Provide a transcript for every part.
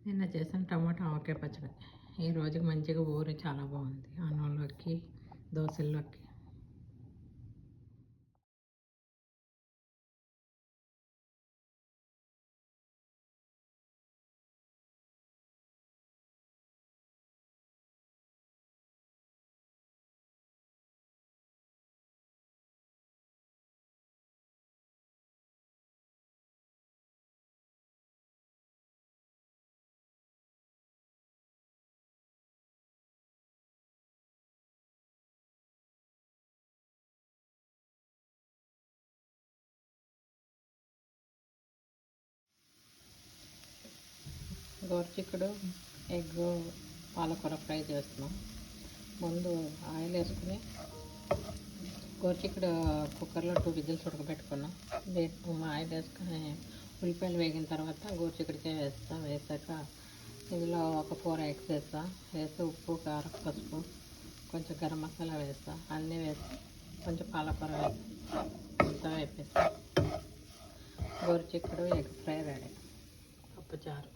నిన్న చేసిన టమాటా ఆవకాయ పచ్చడి ఈ రోజుకి మంచిగా ఊరి చాలా బాగుంది. అన్నంలోకి, దోశల్లోకి. గోరుచిక్కుడు ఎగ్ పాలకూర ఫ్రై చేస్తున్నాం. ముందు ఆయిల్ వేసుకుని గోరుచిక్కుడు కుక్కర్లో 2 విజిల్స్ ఉడకబెట్టుకున్నాం. ఆయిల్ వేసుకుని ఉల్లిపాయలు వేగిన తర్వాత గోరుచిక్కుడికాయ వేసాక ఇందులో ఒక 4 ఎగ్స్ వేసి ఉప్పు, కారం, పసుపు, కొంచెం గరం మసాలా అన్నీ వేసి కొంచెం పాలకూర వేసి అంతా వేపేసి గోరుచిక్కుడు ఎగ్ ఫ్రై రెడీ. పప్పుచారు.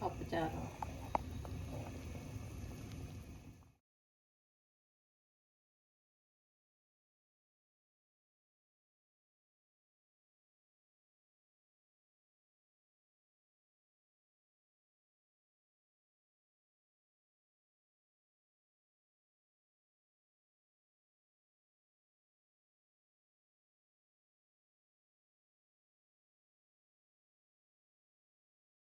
పప్పుచారు.